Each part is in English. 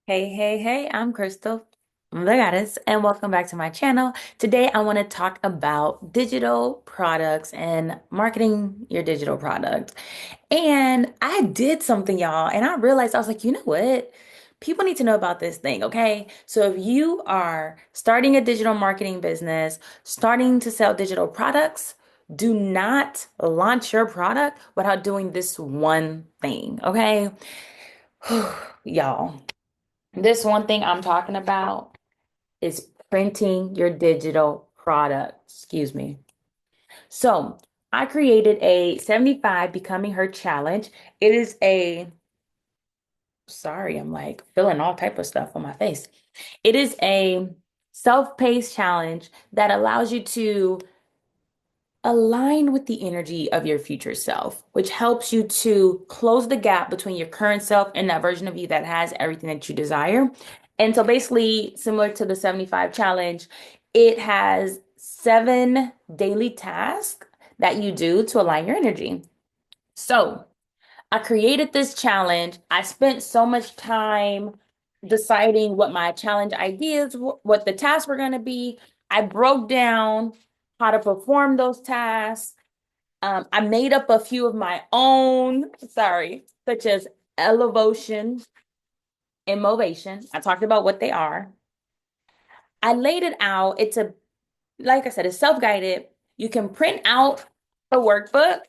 Hey, I'm Crystal, the goddess, and welcome back to my channel. Today, I want to talk about digital products and marketing your digital product. And I did something, y'all, and I realized I was like, you know what? People need to know about this thing, okay? So if you are starting a digital marketing business, starting to sell digital products, do not launch your product without doing this one thing, okay? Y'all. This one thing I'm talking about is printing your digital product. Excuse me. So I created a 75 Becoming Her challenge. It is sorry, I'm like feeling all type of stuff on my face. It is a self-paced challenge that allows you to align with the energy of your future self, which helps you to close the gap between your current self and that version of you that has everything that you desire. And so basically, similar to the 75 challenge, it has 7 daily tasks that you do to align your energy. So I created this challenge. I spent so much time deciding what my challenge ideas, what the tasks were going to be. I broke down how to perform those tasks. I made up a few of my own, sorry, such as elevation and movation. I talked about what they are. I laid it out. Like I said, it's self-guided. You can print out a workbook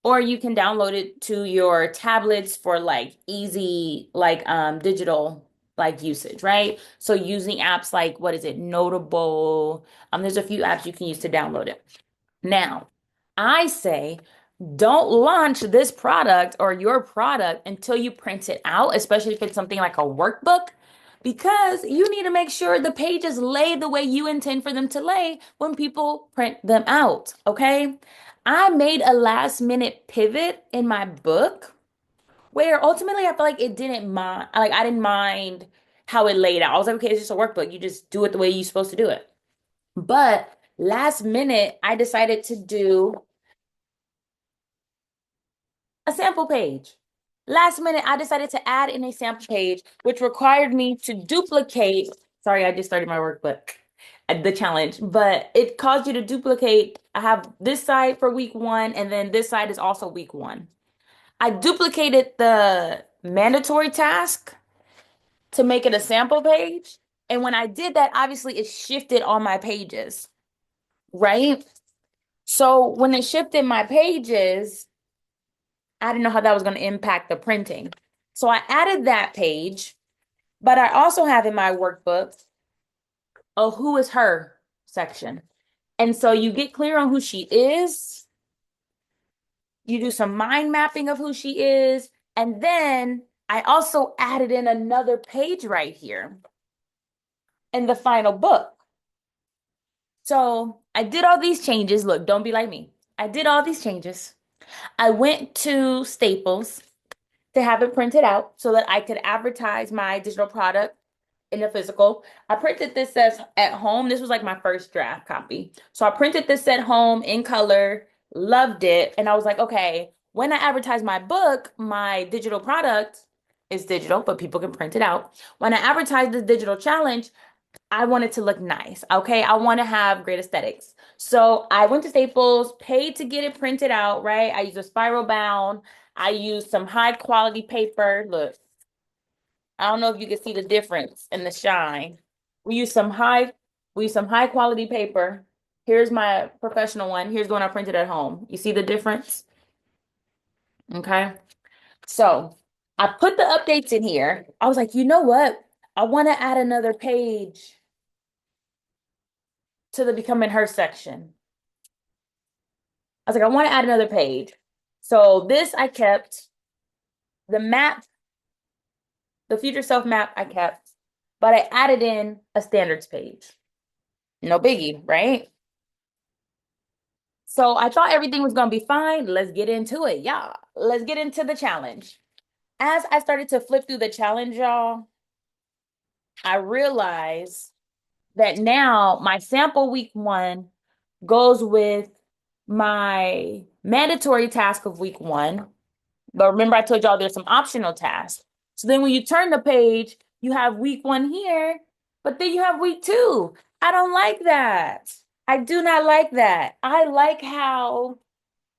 or you can download it to your tablets for like easy, like digital like usage, right? So using apps like what is it, Notable. There's a few apps you can use to download it. Now, I say don't launch this product or your product until you print it out, especially if it's something like a workbook, because you need to make sure the pages lay the way you intend for them to lay when people print them out. Okay. I made a last minute pivot in my book where ultimately I feel like it didn't mind, like I didn't mind how it laid out. I was like, okay, it's just a workbook. You just do it the way you're supposed to do it. But last minute, I decided to do a sample page. Last minute, I decided to add in a sample page, which required me to duplicate. Sorry, I just started my workbook, the challenge, but it caused you to duplicate. I have this side for week one, and then this side is also week one. I duplicated the mandatory task to make it a sample page. And when I did that, obviously it shifted all my pages, right? So when it shifted my pages, I didn't know how that was going to impact the printing. So I added that page, but I also have in my workbook a who is her section. And so you get clear on who she is, you do some mind mapping of who she is, and then I also added in another page right here in the final book. So I did all these changes. Look, don't be like me. I did all these changes. I went to Staples to have it printed out so that I could advertise my digital product in the physical. I printed this as at home. This was like my first draft copy. So I printed this at home in color, loved it. And I was like, okay, when I advertise my book, my digital product is digital, but people can print it out. When I advertise the digital challenge, I want it to look nice. Okay. I want to have great aesthetics. So I went to Staples, paid to get it printed out, right? I used a spiral bound. I used some high quality paper. Look, I don't know if you can see the difference in the shine. We use some high, we use some high quality paper. Here's my professional one. Here's the one I printed at home. You see the difference? Okay. So I put the updates in here. I was like, you know what? I want to add another page to the Becoming Her section. I was like, I want to add another page. So this I kept. The map, the future self map I kept, but I added in a standards page. No biggie, right? So I thought everything was gonna be fine. Let's get into it, y'all. Let's get into the challenge. As I started to flip through the challenge, y'all, I realized that now my sample week one goes with my mandatory task of week one. But remember, I told y'all there's some optional tasks. So then when you turn the page, you have week one here, but then you have week two. I don't like that. I do not like that. I like how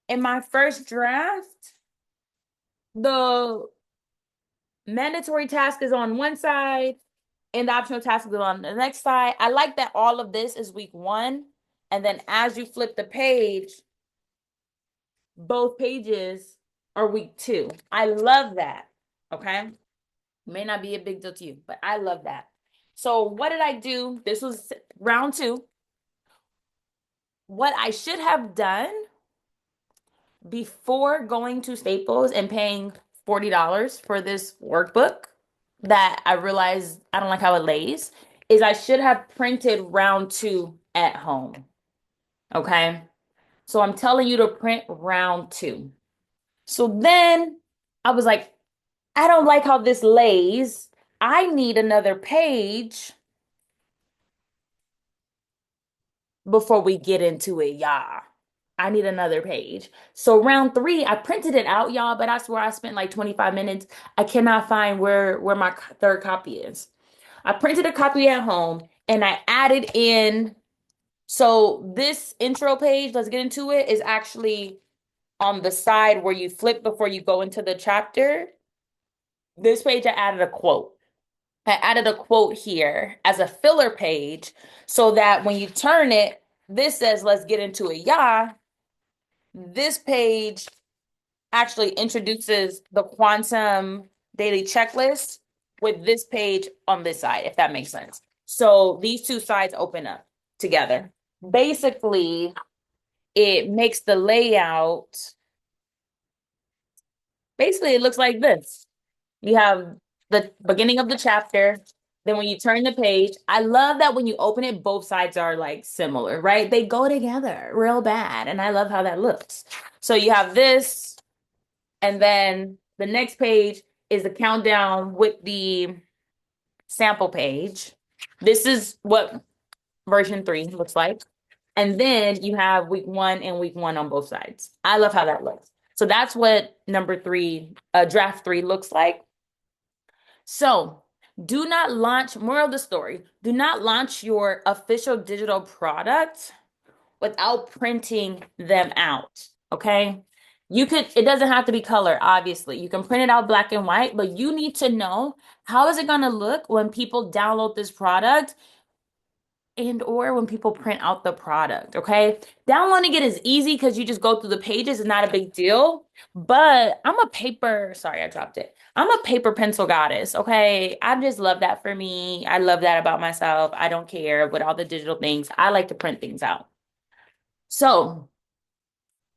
in my first draft, the mandatory task is on one side and the optional task is on the next side. I like that all of this is week one. And then as you flip the page, both pages are week two. I love that. Okay. May not be a big deal to you, but I love that. So what did I do? This was round two. What I should have done before going to Staples and paying $40 for this workbook that I realized I don't like how it lays is I should have printed round two at home. Okay. So I'm telling you to print round two. So then I was like, I don't like how this lays. I need another page before we get into it, y'all. I need another page. So round three, I printed it out, y'all, but I swear I spent like 25 minutes. I cannot find where my third copy is. I printed a copy at home and I added in. So this intro page, let's get into it, is actually on the side where you flip before you go into the chapter. This page, I added a quote. I added a quote here as a filler page so that when you turn it, this says, let's get into it, yeah. This page actually introduces the quantum daily checklist with this page on this side, if that makes sense. So these two sides open up together. Basically, it makes the layout, basically, it looks like this. You have the beginning of the chapter. Then when you turn the page, I love that when you open it, both sides are like similar, right? They go together real bad. And I love how that looks. So you have this, and then the next page is the countdown with the sample page. This is what version 3 looks like. And then you have week one and week one on both sides. I love how that looks. So that's what number 3, draft 3 looks like. So do not launch, moral of the story, do not launch your official digital product without printing them out. Okay. It doesn't have to be color, obviously. You can print it out black and white, but you need to know how is it going to look when people download this product and or when people print out the product, okay? Downloading it is easy because you just go through the pages. It's not a big deal. But sorry, I dropped it. I'm a paper pencil goddess, okay? I just love that for me. I love that about myself. I don't care with all the digital things. I like to print things out. So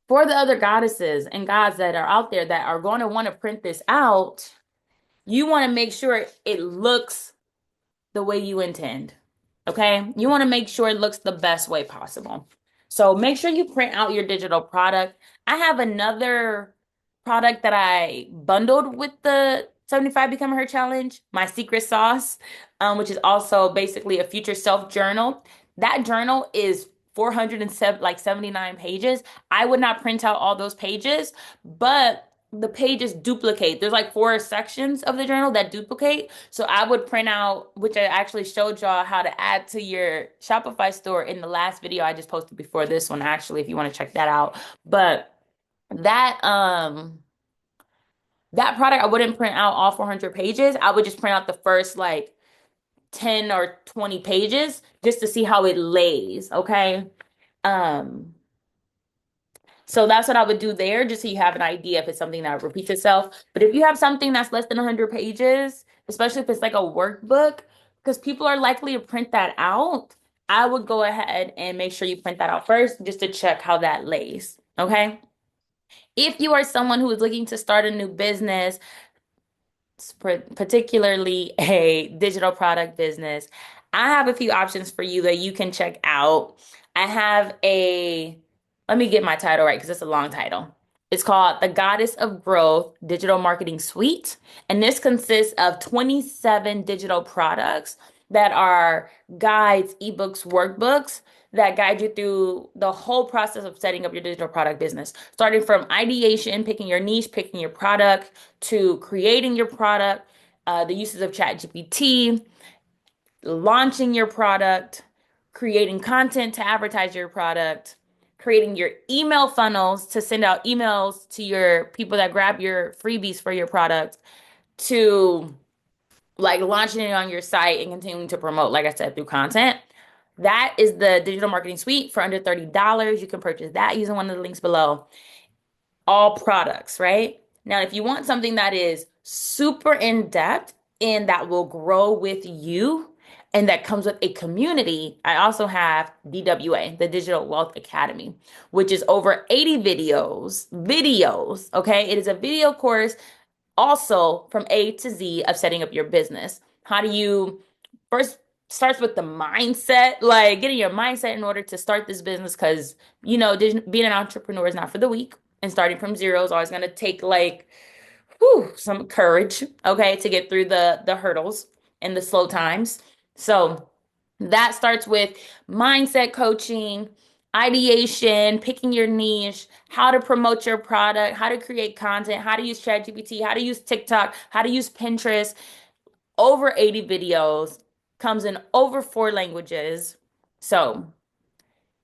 for the other goddesses and gods that are out there that are going to want to print this out, you want to make sure it looks the way you intend. Okay. You want to make sure it looks the best way possible. So make sure you print out your digital product. I have another product that I bundled with the 75 Become Her Challenge, my secret sauce, which is also basically a future self journal. That journal is 407, like 79 pages. I would not print out all those pages, but the pages duplicate. There's like 4 sections of the journal that duplicate. So I would print out, which I actually showed y'all how to add to your Shopify store in the last video I just posted before this one, actually, if you want to check that out. But that product, I wouldn't print out all 400 pages. I would just print out the first like 10 or 20 pages just to see how it lays, okay? Um, So that's what I would do there, just so you have an idea if it's something that repeats itself. But if you have something that's less than 100 pages, especially if it's like a workbook, because people are likely to print that out, I would go ahead and make sure you print that out first just to check how that lays. Okay. If you are someone who is looking to start a new business, particularly a digital product business, I have a few options for you that you can check out. Let me get my title right because it's a long title. It's called The Goddess of Growth Digital Marketing Suite. And this consists of 27 digital products that are guides, ebooks, workbooks that guide you through the whole process of setting up your digital product business, starting from ideation, picking your niche, picking your product, to creating your product, the uses of ChatGPT, launching your product, creating content to advertise your product, creating your email funnels to send out emails to your people that grab your freebies for your product, to like launching it on your site and continuing to promote, like I said, through content. That is the digital marketing suite for under $30. You can purchase that using one of the links below. All products, right? Now, if you want something that is super in depth and that will grow with you and that comes with a community, I also have DWA, the Digital Wealth Academy, which is over 80 videos, okay? It is a video course also from A to Z of setting up your business. How do you first starts with the mindset, like getting your mindset in order to start this business because being an entrepreneur is not for the weak, and starting from zero is always going to take like some courage, okay, to get through the hurdles and the slow times. So that starts with mindset coaching, ideation, picking your niche, how to promote your product, how to create content, how to use ChatGPT, how to use TikTok, how to use Pinterest. Over 80 videos, comes in over 4 languages. So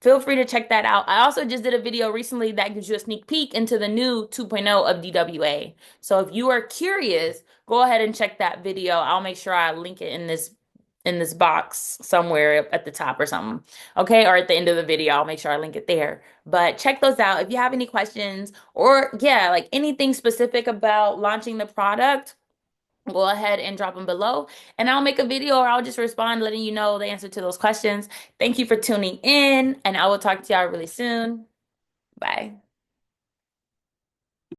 feel free to check that out. I also just did a video recently that gives you a sneak peek into the new 2.0 of DWA. So if you are curious, go ahead and check that video. I'll make sure I link it in this box somewhere at the top or something. Okay, or at the end of the video, I'll make sure I link it there. But check those out. If you have any questions or yeah, like anything specific about launching the product, go ahead and drop them below and I'll make a video or I'll just respond letting you know the answer to those questions. Thank you for tuning in and I will talk to y'all really soon. Bye.